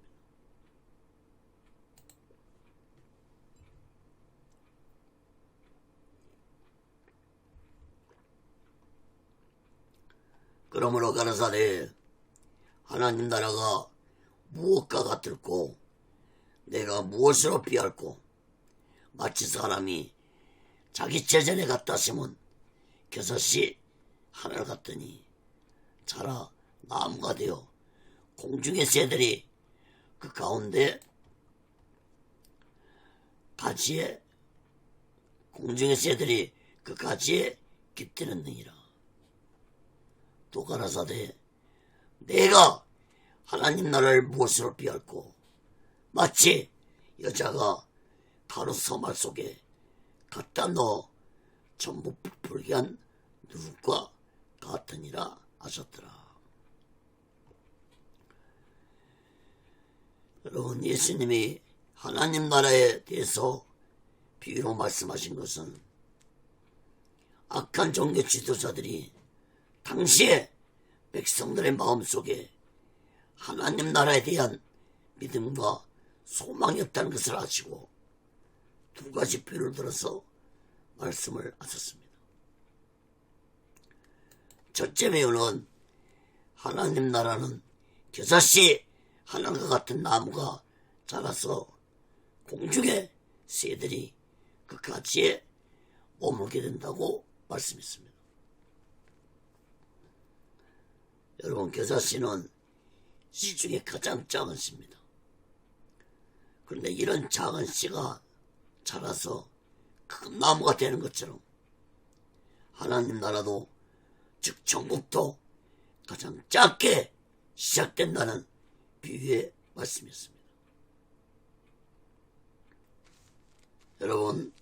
그러므로 가라사대 하나님 나라가 무엇과 같을꼬 내가 무엇으로 비할꼬 마치 사람이 자기 제전에 갖다 심은 겨섯이 하늘 같더니 자라 나무가 되어 공중의 새들이 그 가운데 가지에 공중의 새들이 그 가지에 깃드는느니라. 또 가라사대 내가 하나님 나라를 무엇으로 비할꼬 마치 여자가 가루 서말 속에 갖다 넣어 전부 부풀게 한 누룩과 같으니라 하셨더라. 여러분, 예수님이 하나님 나라에 대해서 비유로 말씀하신 것은 악한 종교 지도자들이 당시에 백성들의 마음속에 하나님 나라에 대한 믿음과 소망이 없다는 것을 아시고 두 가지 비유를 들어서 말씀을 하셨습니다. 첫째 비유는 하나님 나라는 겨자씨 하나님과 같은 나무가 자라서 공중의 새들이 그 가지에 머물게 된다고 말씀했습니다. 여러분, 겨자씨는 씨 중에 가장 작은 씨입니다. 그런데 이런 작은 씨가 자라서 큰 나무가 되는 것처럼 하나님 나라도, 즉 천국도 가장 작게 시작된다는 비유의 말씀이었습니다. 여러분,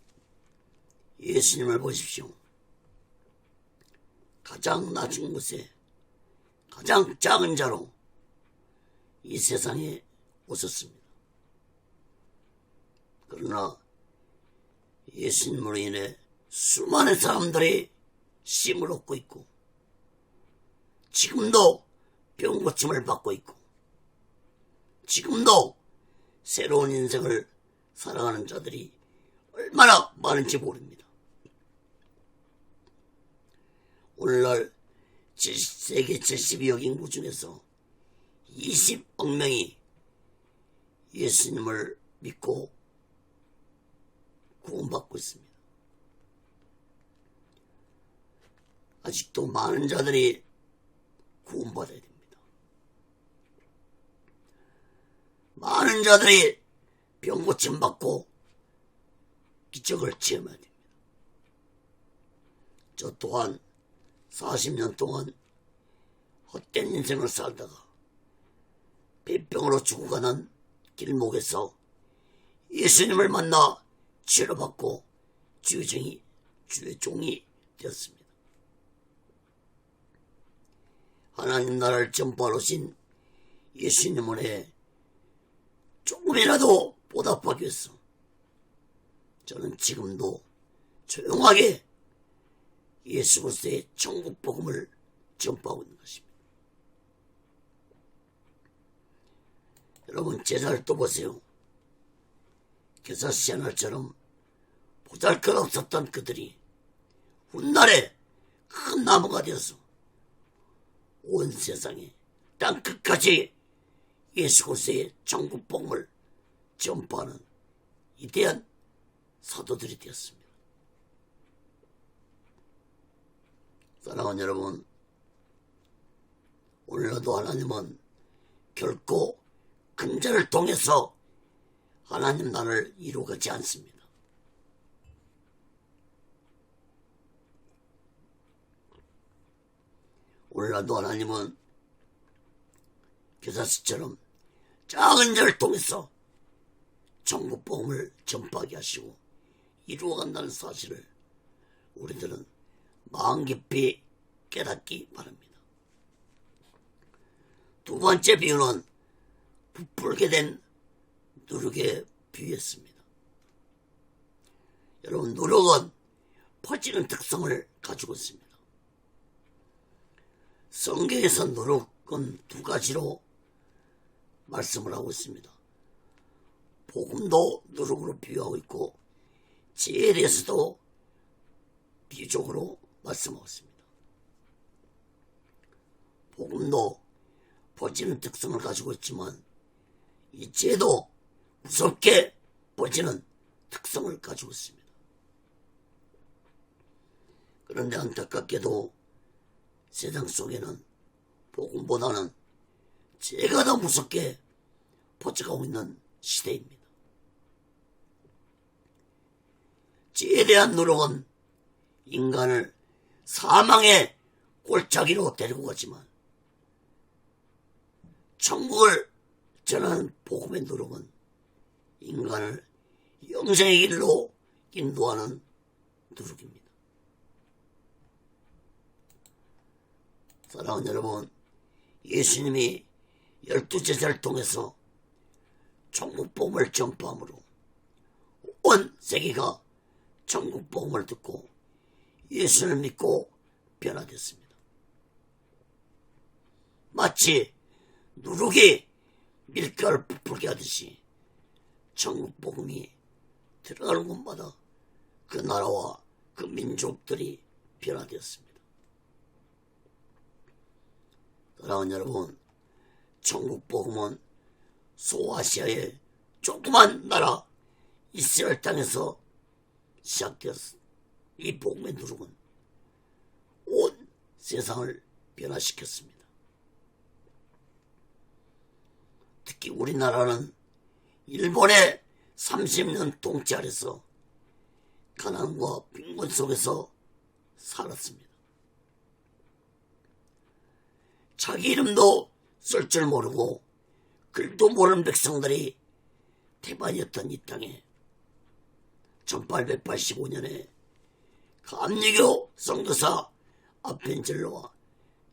예수님을 보십시오. 가장 낮은 곳에 가장 작은 자로 이 세상에 오셨습니다. 그러나 예수님으로 인해 수많은 사람들이 쉼을 얻고 있고 지금도 병고침을 받고 있고 지금도 새로운 인생을 살아가는 자들이 얼마나 많은지 모릅니다. 오늘날 세계 72억 인구 중에서 20억 명이 예수님을 믿고 구원받고 있습니다. 아직도 많은 자들이 구원받아야 됩니다. 많은 자들이 병고침 받고 기적을 체험해야 됩니다. 저 또한 40년 동안 헛된 인생을 살다가 폐병으로 죽어가는 길목에서 예수님을 만나 치료받고 주의 종이 되었습니다. 하나님 나라를 전파하러 오신 예수님 은혜에 조금이라도 보답하기 위해서 저는 지금도 조용하게 예수 그리스도의 천국 복음을 전파하고 있는 것입니다. 여러분, 제자를 또 보세요. 겨자씨 하나처럼 보잘것없었던 그들이 훗날에 큰 나무가 되어서 온 세상에 땅 끝까지 예수 그리스도의 천국 복음을 전파하는 위대한 사도들이 되었습니다. 사랑하는 여러분, 오늘날도 하나님은 결코 큰 자를 통해서 하나님 나라를 이루어가지 않습니다. 오늘날도 하나님은 겨자씨처럼 작은 자를 통해서 천국 복음을 전파하게 하시고 이루어간다는 사실을 우리들은 마음 깊이 깨닫기 바랍니다. 두 번째 비유는 부풀게 된 누룩에 비유했습니다. 여러분, 누룩은 퍼지는 특성을 가지고 있습니다. 성경에서 누룩은 두 가지로 말씀을 하고 있습니다. 복음도 누룩으로 비유하고 있고 지혜에 대해서도 비유적으로 말씀하고 있습니다. 복음도 퍼지는 특성을 가지고 있지만 이 지혜도 무섭게 퍼지는 특성을 가지고 있습니다. 그런데 안타깝게도 세상 속에는 복음보다는 지혜가 더 무섭게 퍼져가고 있는 시대입니다. 지혜에 대한 누룩은 인간을 사망의 골짜기로 데리고 가지만 천국을 전하는 복음의 누룩은 인간을 영생의 길로 인도하는 누룩입니다. 사랑하는 여러분, 예수님이 12제자를 통해서 천국복음을 전파함으로 온 세계가 천국복음을 듣고 예수를 믿고 변화됐습니다. 마치 누룩이 밀가루를 부풀게 하듯이 천국복음이 들어가는 곳마다 그 나라와 그 민족들이 변화되었습니다. 사랑하는 여러분, 천국복음은 소아시아의 조그만 나라 이스라엘 땅에서 시작되었습니다. 이 복음의 누룩은 온 세상을 변화시켰습니다. 특히 우리나라는 일본의 30년 통치 아래서 가난과 빈곤 속에서 살았습니다. 자기 이름도 쓸 줄 모르고 글도 모르는 백성들이 태반이었던 이 땅에 1885년에 감리교 선교사 아펜젤로와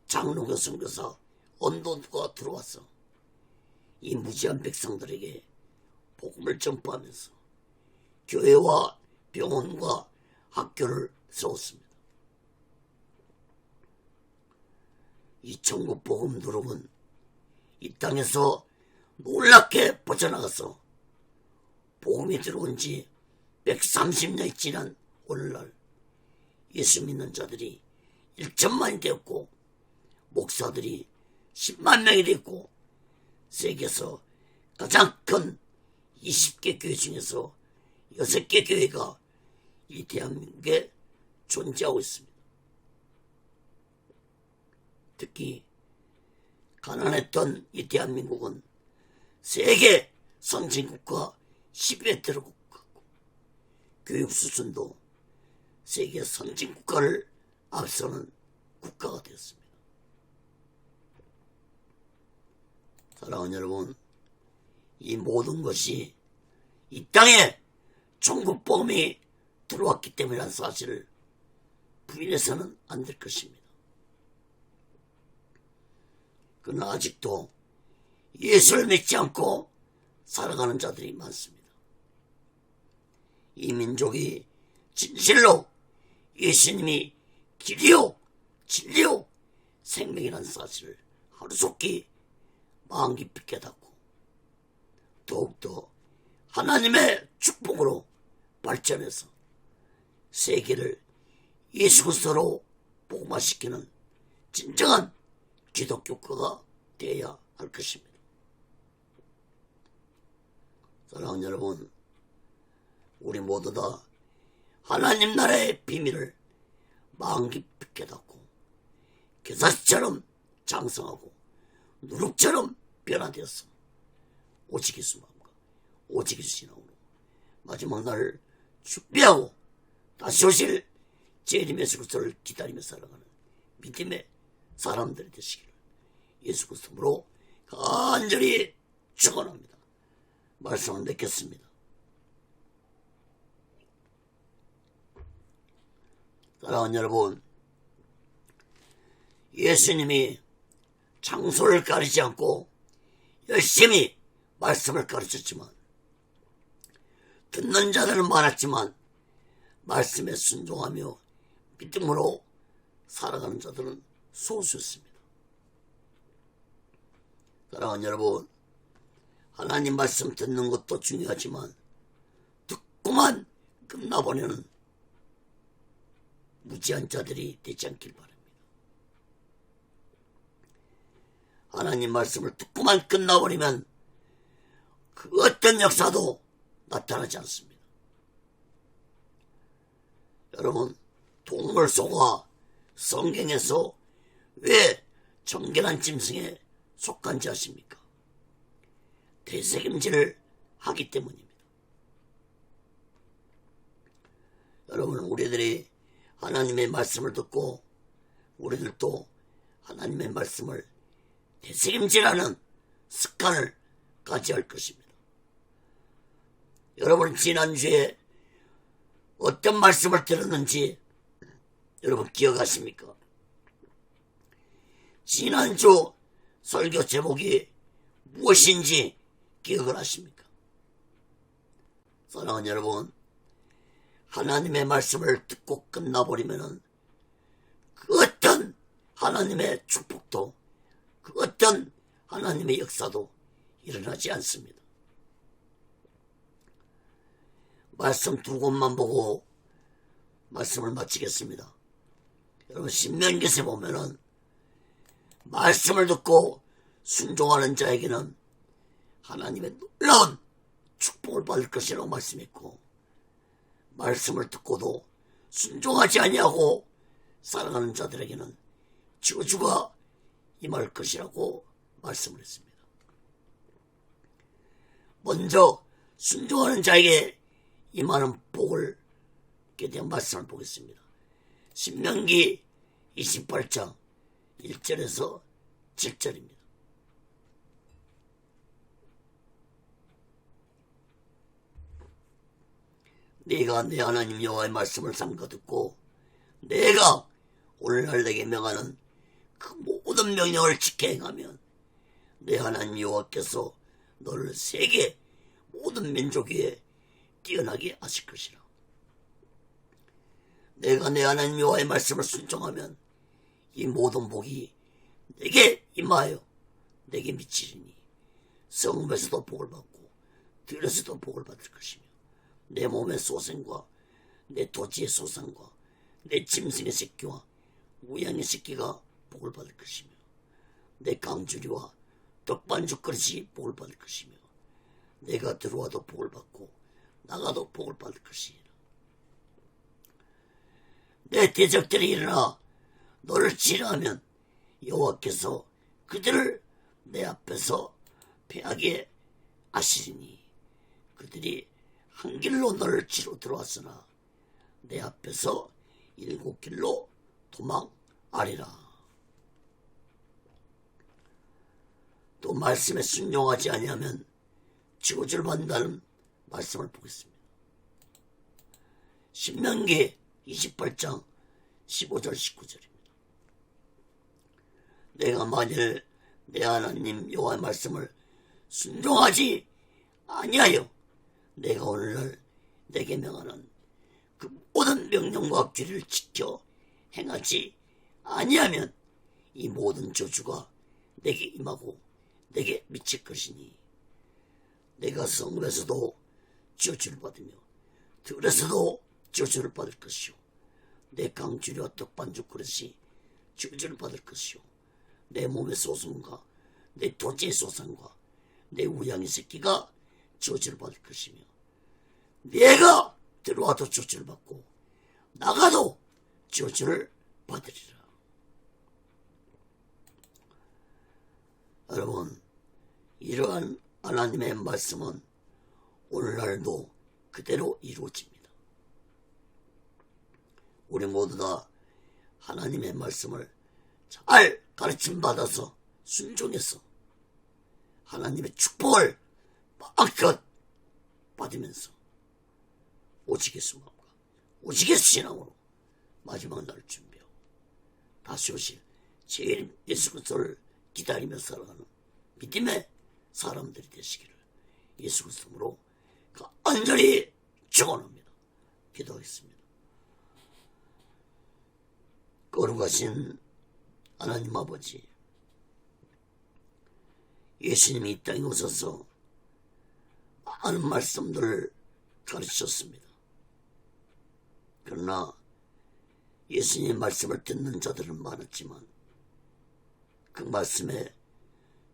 장로교 선교사 언도두가 들어와서 이 무지한 백성들에게 복음을 전파하면서 교회와 병원과 학교를 세웠습니다. 이 천국 복음 누룩은 이 땅에서 놀랍게 퍼져나가서 복음이 들어온 지 130년이 지난 오늘날 예수 믿는 자들이 1천만이 되었고 목사들이 10만 명이 되었고 세계에서 가장 큰 20개 교회 중에서 6개 교회가 이 대한민국에 존재하고 있습니다. 특히 가난했던 이 대한민국은 세계 선진국가 10위에 들어갔고 교육 수준도 세계 선진국가를 앞서는 국가가 되었습니다. 사랑하는 여러분, 이 모든 것이 이 땅에 천국 복음이 들어왔기 때문이라는 사실을 부인해서는 안 될 것입니다. 그러나 아직도 예수를 믿지 않고 살아가는 자들이 많습니다. 이 민족이 진실로 예수님이 길이요 진리요 생명이라는 사실을 하루속히 마음 깊이 깨닫고 더욱더 하나님의 축복으로 발전해서 세계를 예수 그리스도로 복음화시키는 진정한 기독교가가 되어야 할 것입니다. 사랑하는 여러분, 우리 모두 다 하나님 나라의 비밀을 마음 깊이 깨닫고 겨자씨처럼 장성하고 누룩처럼 변화되어서 오직 예수 마음과 오직 예수 신앙으로 마지막 날을 준비하고 다시 오실 재림 예수 그리스도를 기다리며 살아가는 믿음의 사람들이 되시기를 예수 그리스도로 간절히 축원합니다. 말씀을 맺겠습니다. 사랑하는 여러분, 예수님이 장소를 가리지 않고 열심히 말씀을 가르쳤지만 듣는 자들은 많았지만 말씀에 순종하며 믿음으로 살아가는 자들은 소수였습니다. 사랑하는 여러분, 하나님 말씀 듣는 것도 중요하지만 듣고만 끝나버리는 무지한 자들이 되지 않길 바랍니다. 하나님 말씀을 듣고만 끝나버리면 그 어떤 역사도 나타나지 않습니다. 여러분, 동물 소가 성경에서 왜 정결한 짐승에 속한지 아십니까? 되새김질을 하기 때문입니다. 여러분, 우리들이 하나님의 말씀을 듣고 우리들도 하나님의 말씀을 되새김질하는 습관을 가져야 할 것입니다. 여러분, 지난주에 어떤 말씀을 들었는지 여러분 기억하십니까? 지난주 설교 제목이 무엇인지 기억을 하십니까? 사랑하는 여러분, 하나님의 말씀을 듣고 끝나버리면은 그 어떤 하나님의 축복도 그 어떤 하나님의 역사도 일어나지 않습니다. 말씀 두 곳만 보고 말씀을 마치겠습니다. 여러분, 신명기에 보면은 말씀을 듣고 순종하는 자에게는 하나님의 놀라운 축복을 받을 것이라고 말씀했고, 말씀을 듣고도 순종하지 아니하고 살아가는 자들에게는 저주가 임할 것이라고 말씀을 했습니다. 먼저 순종하는 자에게 임하는 복을 대한 말씀을 보겠습니다. 신명기 28장 1절에서 7절입니다. 네가 내 하나님 여호와의 말씀을 삼가 듣고 내가 오늘날 내게 명하는 그 모든 명령을 지켜 행하면 내 하나님 여호와께서 너를 세계 모든 민족 위에 뛰어나게 하실 것이라. 내가 내 하나님 여호와의 말씀을 순종하면 이 모든 복이 내게 임하여 내게 미치리니 성읍에서도 복을 받고 들에서도 복을 받을 것이며 내 몸의 소생과 내 토지의 소산과 내 짐승의 새끼와 우양의 새끼가 복을 받을 것이며 내 강주리와 떡반죽 그릇이 복을 받을 것이며 내가 들어와도 복을 받고 나가도 복을 받을 것이니라. 내 대적들이 일어나 너를 치려하면 여호와께서 그들을 내 앞에서 패하게 하시리니 그들이 한 길로 너를 치러 들어왔으나 내 앞에서 7길로 도망하리라. 또 말씀에 순종하지 아니하면 저주를 받는다는 말씀을 보겠습니다. 신명기 28장 15절 19절입니다. 내가 만일 내 하나님 여호와의 말씀을 순종하지 아니하여 내가 오늘날 내게 명하는 그 모든 명령과 규례를 지켜 행하지 아니하면 이 모든 저주가 내게 임하고 내게 미칠 것이니 내가 성읍에서도 저주를 받으며 들에서도 저주를 받을 것이요 내 강주리와 떡반죽 그릇이 저주를 받을 것이요 내 몸의 소송과 내 토지의 소산과 내 우양의 새끼가 저주를 받을 것이며 내가 들어와도 저주를 받고 나가도 저주를 받으리라. 여러분, 이러한 하나님의 말씀은 오늘날도 그대로 이루어집니다. 우리 모두 다 하나님의 말씀을 잘 가르침받아서 순종해서 하나님의 축복을 마음껏 받으면서 오직의 수마음과 오직의 신앙으로 마지막 날을 준비하고 다시 오실 제일 예수 그리스도를 기다리며 살아가는 믿음의 사람들이 되시기를 예수 그리스도로 간절히 축원합니다. 기도하겠습니다. 거룩하신 하나님 아버지, 예수님이 이 땅에 오셔서 많은 말씀들을 가르치셨습니다. 그러나 예수님의 말씀을 듣는 자들은 많았지만 그 말씀에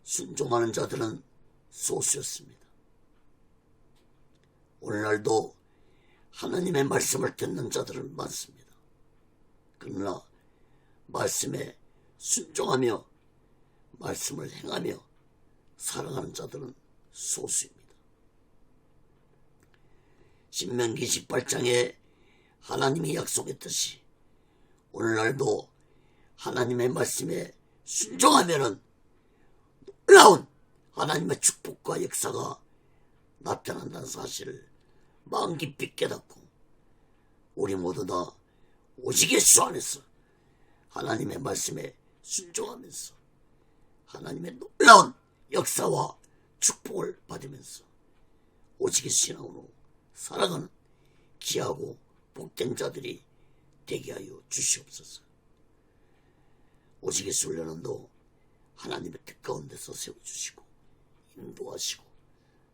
순종하는 자들은 소수였습니다. 오늘날도 하나님의 말씀을 듣는 자들은 많습니다. 그러나 말씀에 순종하며 말씀을 행하며 살아가는 자들은 소수입니다. 신명기 18장에 하나님이 약속했듯이 오늘날도 하나님의 말씀에 순종하면은 놀라운 하나님의 축복과 역사가 나타난다는 사실을 마음 깊이 깨닫고 우리 모두 다 오직의 수 안에서 하나님의 말씀에 순종하면서 하나님의 놀라운 역사와 축복을 받으면서 오직의 신앙으로 살아가는 귀하고 복된 자들이 되게 하여 주시옵소서. 오시기 훈련원도 하나님의 뜻 가운데서 세워주시고 인도하시고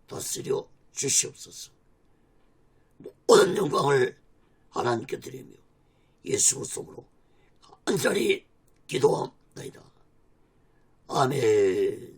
다스려 주시옵소서. 모든 영광을 하나님께 드리며 예수 그리스도로 간절히 기도합니다. 아멘.